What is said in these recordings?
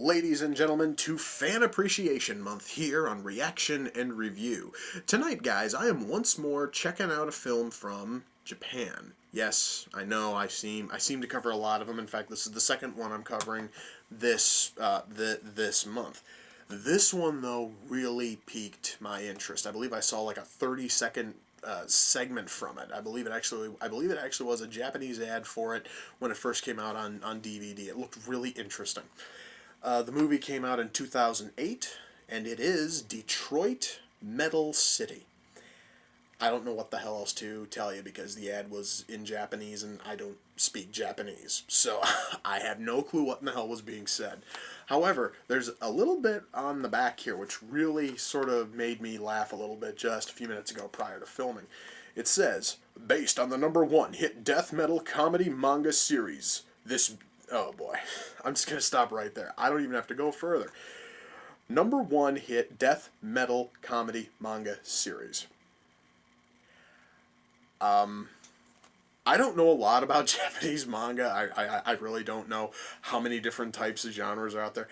ladies and gentlemen, to Fan Appreciation Month here on Reaction and Review. Tonight, guys, I am once more checking out a film from Japan. Yes, I know I seem to cover a lot of them. In fact, this is the second one I'm covering this month. This one, though, really piqued my interest. I believe I saw like a 30-second segment from it. I believe it actually was a Japanese ad for it when it first came out on DVD. It looked really interesting. The movie came out in 2008, and it is Detroit Metal City. I don't know what the hell else to tell you because the ad was in Japanese and I don't speak Japanese, so I have no clue what in the hell was being said. However, there's a little bit on the back here which really sort of made me laugh a little bit just a few minutes ago prior to filming. It says, based on the #1 hit death metal comedy manga series. Oh boy, I'm just going to stop right there. I don't even have to go further. #1 hit death metal comedy manga series. I don't know a lot about Japanese manga. I really don't know how many different types of genres are out there.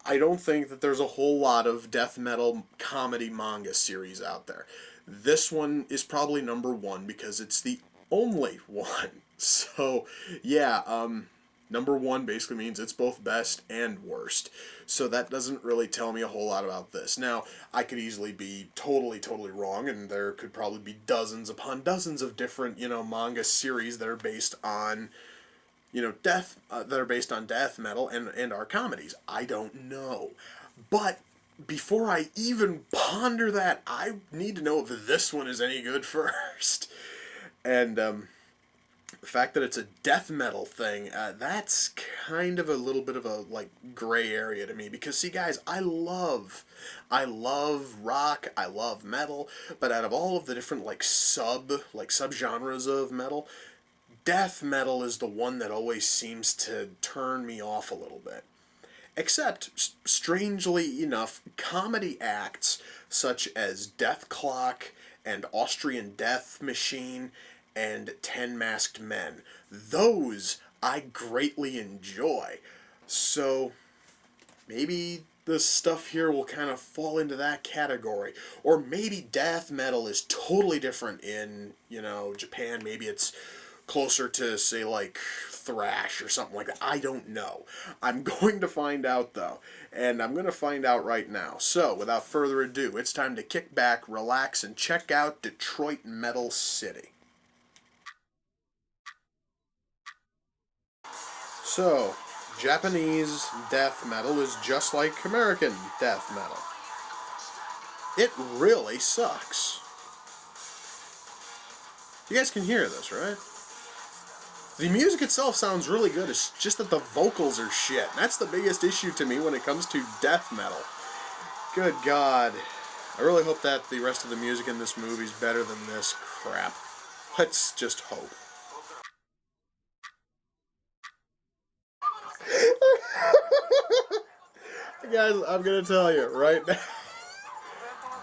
I don't think that there's a whole lot of death metal comedy manga series out there. This one is probably #1 because it's the only one. So, yeah, #1 basically means it's both best and worst. So that doesn't really tell me a whole lot about this. Now, I could easily be totally wrong, and there could probably be dozens upon dozens of different, manga series that are based on, death metal and are comedies. I don't know. But before I even ponder that, I need to know if this one is any good first. And, the fact that it's a death metal thing, that's kind of a little bit of a, gray area to me. Because, see, guys, I love rock, I love metal, but out of all of the different, subgenres of metal, death metal is the one that always seems to turn me off a little bit. Except, strangely enough, comedy acts such as Death Clock and Austrian Death Machine and 10 Masked Men. Those I greatly enjoy. So maybe the stuff here will kind of fall into that category. Or maybe death metal is totally different in, Japan. Maybe it's closer to, say, thrash or something like that. I don't know. I'm going to find out, though. And I'm going to find out right now. So, without further ado, it's time to kick back, relax, and check out Detroit Metal City. So, Japanese death metal is just like American death metal. It really sucks. You guys can hear this, right? The music itself sounds really good, it's just that the vocals are shit. That's the biggest issue to me when it comes to death metal. Good God. I really hope that the rest of the music in this movie is better than this crap. Let's just hope. Guys, I'm gonna tell you right now,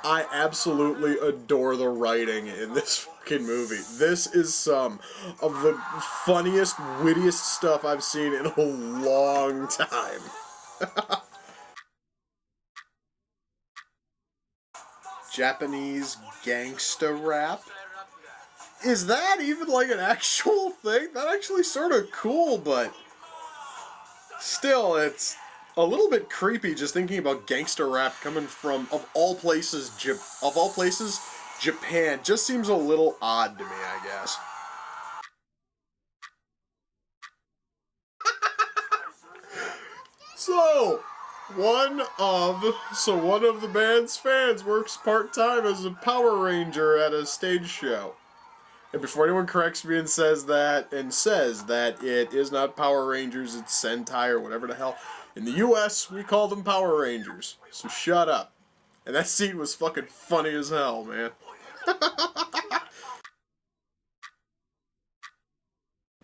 I absolutely adore the writing in this fucking movie. This is some of the funniest, wittiest stuff I've seen in a long time. Japanese gangster rap? Is that even an actual thing? That's actually sort of cool, but still, it's a little bit creepy just thinking about gangster rap coming from, of all places, Japan. Just seems a little odd to me, I guess. So, one of the band's fans works part-time as a Power Ranger at a stage show. And before anyone corrects me and says that it is not Power Rangers, it's Sentai or whatever the hell, in the US, we call them Power Rangers. So shut up. And that scene was fucking funny as hell, man.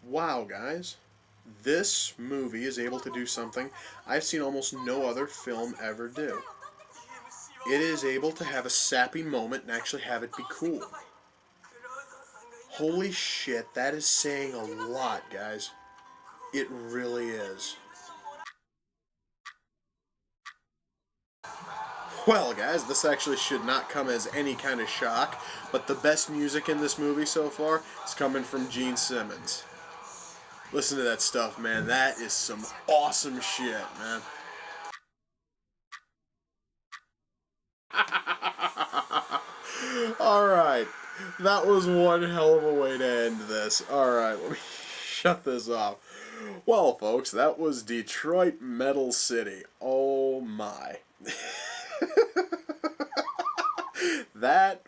Wow, guys. This movie is able to do something I've seen almost no other film ever do. It is able to have a sappy moment and actually have it be cool. Holy shit, that is saying a lot, guys. It really is. Well, guys, this actually should not come as any kind of shock, but the best music in this movie so far is coming from Gene Simmons. Listen to that stuff, man. That is some awesome shit, man. Alright. That was one hell of a way to end this. Alright, let me shut this off. Well, folks, that was Detroit Metal City. Oh my. that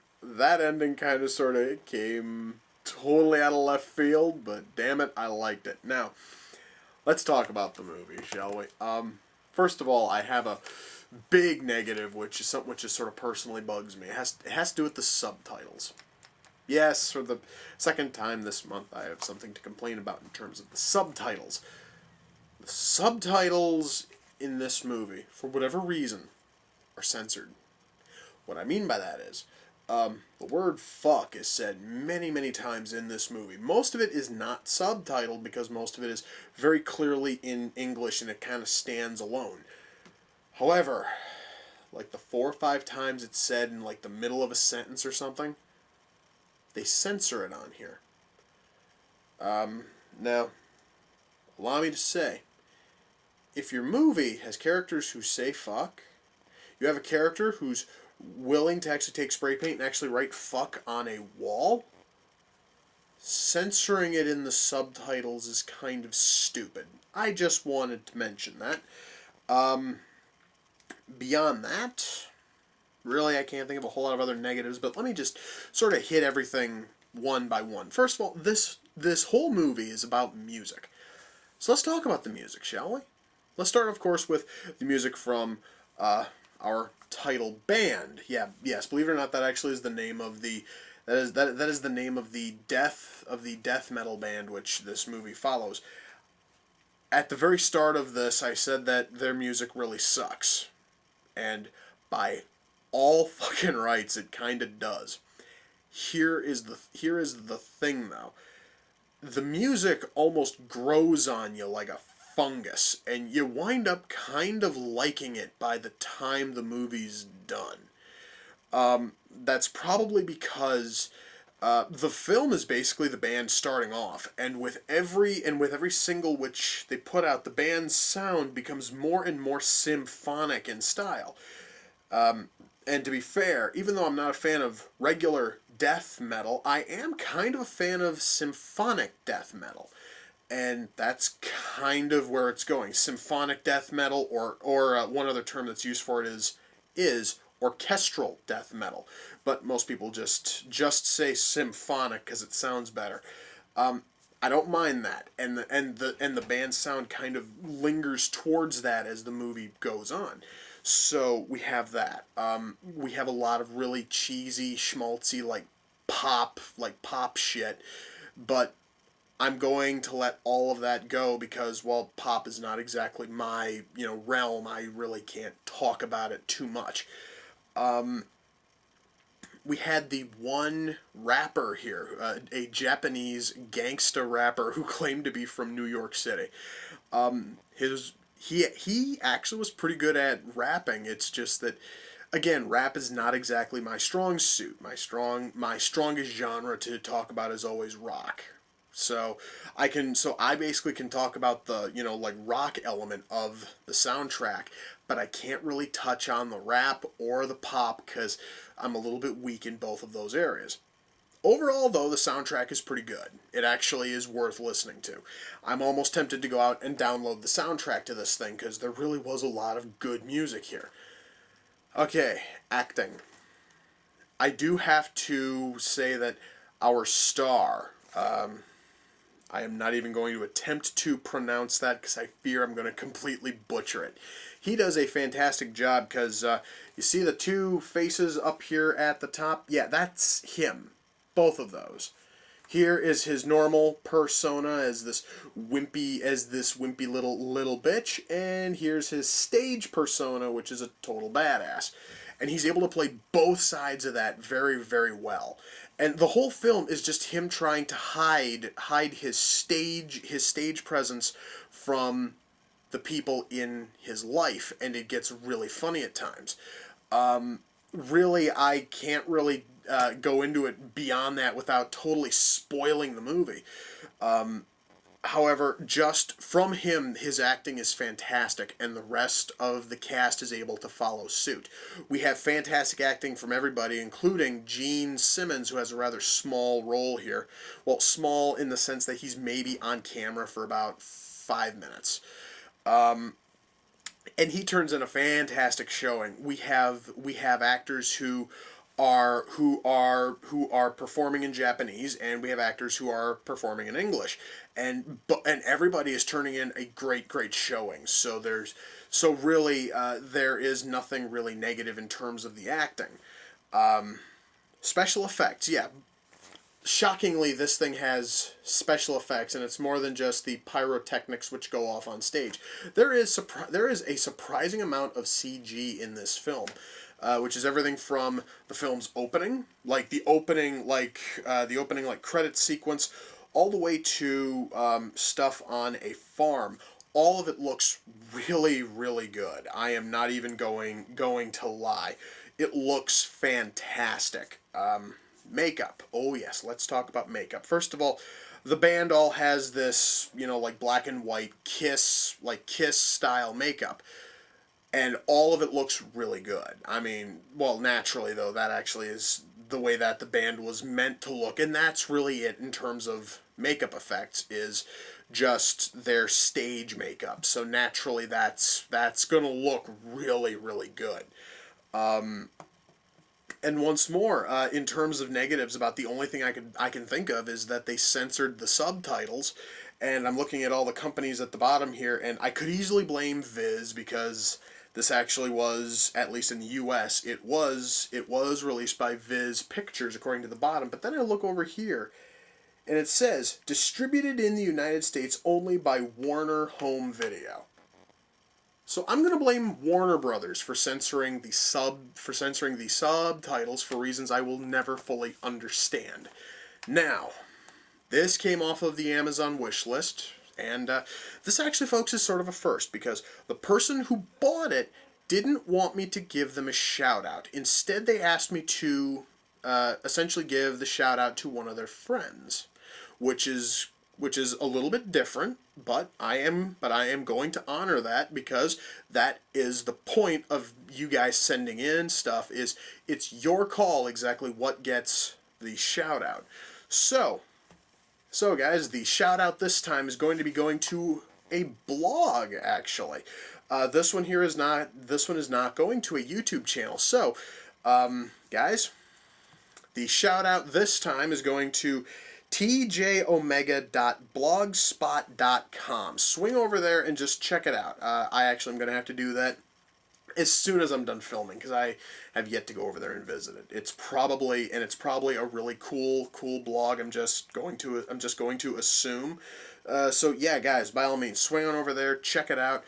ending kind of sort of came totally out of left field, but damn it, I liked it. Now, let's talk about the movie, shall we? First of all, I have a big negative, which is something which just sort of personally bugs me. It has to do with the subtitles. Yes, for the second time this month, I have something to complain about in terms of the subtitles. The subtitles in this movie, for whatever reason, are censored. What I mean by that is, the word fuck is said many, many times in this movie. Most of it is not subtitled because most of it is very clearly in English and it kind of stands alone. However, like the 4 or 5 times it's said in like the middle of a sentence or something, they censor it on here. Now, allow me to say, if your movie has characters who say fuck, you have a character who's willing to actually take spray paint and actually write fuck on a wall, censoring it in the subtitles is kind of stupid. I just wanted to mention that. Beyond that, really, I can't think of a whole lot of other negatives, but let me just sort of hit everything one by one. First of all, this whole movie is about music. So let's talk about the music, shall we? Let's start, of course, with the music from our title band. Yeah, yes, believe it or not, that actually is the name of the that is the name of the death metal band which this movie follows. At the very start of this, I said that their music really sucks, and by all fucking rights, it kind of does. Here is the thing, though. The music almost grows on you like a fungus, and you wind up kind of liking it by the time the movie's done. That's probably because the film is basically the band starting off, and with every single which they put out, the band's sound becomes more and more symphonic in style. And to be fair, even though I'm not a fan of regular death metal, I am kind of a fan of symphonic death metal. And that's kind of where it's going. Symphonic death metal, or one other term that's used for it is orchestral death metal. But most people just say symphonic because it sounds better. I don't mind that, and the band's sound kind of lingers towards that as the movie goes on. So we have that. We have a lot of really cheesy, schmaltzy, like pop shit, but I'm going to let all of that go because, well, pop is not exactly my, realm. I really can't talk about it too much. We had the one rapper here, a Japanese gangster rapper who claimed to be from New York City. He actually was pretty good at rapping. It's just that, again, rap is not exactly my strong suit. My strongest genre to talk about is always rock. So I basically can talk about the, like rock element of the soundtrack, but I can't really touch on the rap or the pop because I'm a little bit weak in both of those areas. Overall, though, the soundtrack is pretty good. It actually is worth listening to. I'm almost tempted to go out and download the soundtrack to this thing because there really was a lot of good music here. Okay, acting. I do have to say that our star, I am not even going to attempt to pronounce that because I fear I'm going to completely butcher it. He does a fantastic job because you see the two faces up here at the top? Yeah, that's him. Both of those. Here is his normal persona as this wimpy little bitch, and here's his stage persona, which is a total badass. And he's able to play both sides of that very, very well. And the whole film is just him trying to hide his stage presence from the people in his life, and it gets really funny at times. Really, I can't really go into it beyond that without totally spoiling the movie. However, just from him, his acting is fantastic, and the rest of the cast is able to follow suit. We have fantastic acting from everybody, including Gene Simmons, who has a rather small role here. Well, small in the sense that he's maybe on camera for about 5 minutes. And he turns in a fantastic showing. We have actors who are performing in Japanese, and we have actors who are performing in English, and everybody is turning in a great showing. So really there is nothing really negative in terms of the acting. Special effects, yeah. Shockingly, this thing has special effects, and it's more than just the pyrotechnics which go off on stage. There is a surprising amount of CG in this film, which is everything from the film's opening, like the opening credit sequence, all the way to stuff on a farm. All of it looks really good. I am not even going to lie. It looks fantastic. Makeup. Oh yes, let's talk about makeup. First of all, the band all has this, like black and white Kiss style makeup, and all of it looks really good. I mean, well, naturally though, that actually is the way that the band was meant to look, and that's really it in terms of makeup effects, is just their stage makeup. So naturally that's going to look really good. And once more, in terms of negatives, about the only thing I can think of is that they censored the subtitles, and I'm looking at all the companies at the bottom here, and I could easily blame Viz, because this actually was, at least in the U.S., it was released by Viz Pictures according to the bottom. But then I look over here, and it says distributed in the United States only by Warner Home Video. So I'm going to blame Warner Brothers for censoring the subtitles for reasons I will never fully understand. Now, this came off of the Amazon wish list, and this actually, folks, is sort of a first, because the person who bought it didn't want me to give them a shout out. Instead, they asked me to essentially give the shout out to one of their friends, which is a little bit different, but I am going to honor that, because that is the point of you guys sending in stuff. Is it's your call exactly what gets the shout out. So guys, the shout out this time is going to be going to a blog, actually. This one is not going to a YouTube channel. So guys, the shout out this time is going to tjomega.blogspot.com. Swing over there and just check it out. I actually am going to have to do that as soon as I'm done filming, because I have yet to go over there and visit it. It's probably a really cool blog. I'm just going to assume. So yeah, guys, by all means, swing on over there, check it out.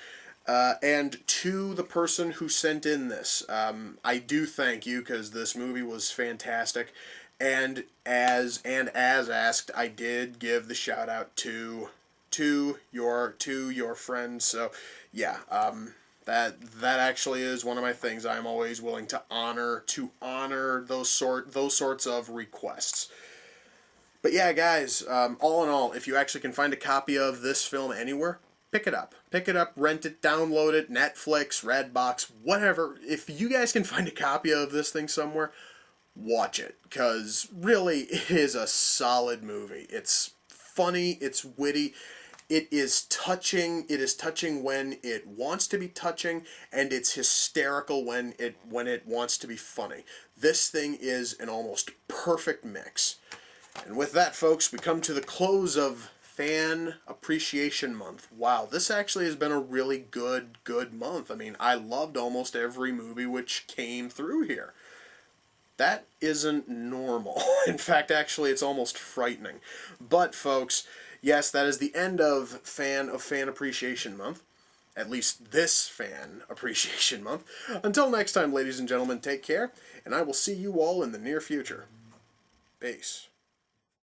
And to the person who sent in this, I do thank you, because this movie was fantastic. And as asked, I did give the shout out to your friends. So yeah, that actually is one of my things. I'm always willing to honor those sorts of requests. But yeah, guys, all in all, if you actually can find a copy of this film anywhere, pick it up, rent it, download it, Netflix, Redbox, whatever. If you guys can find a copy of this thing somewhere, watch it, because really it is a solid movie. It's funny, it's witty, it is touching when it wants to be touching, and it's hysterical when it wants to be funny. This thing is an almost perfect mix. And with that, folks, we come to the close of Fan Appreciation Month. Wow, this actually has been a really good month. I mean, I loved almost every movie which came through here. That isn't normal. In fact, actually, it's almost frightening. But, folks, yes, that is the end of Fan Appreciation Month. At least this Fan Appreciation Month. Until next time, ladies and gentlemen, take care, and I will see you all in the near future. Peace.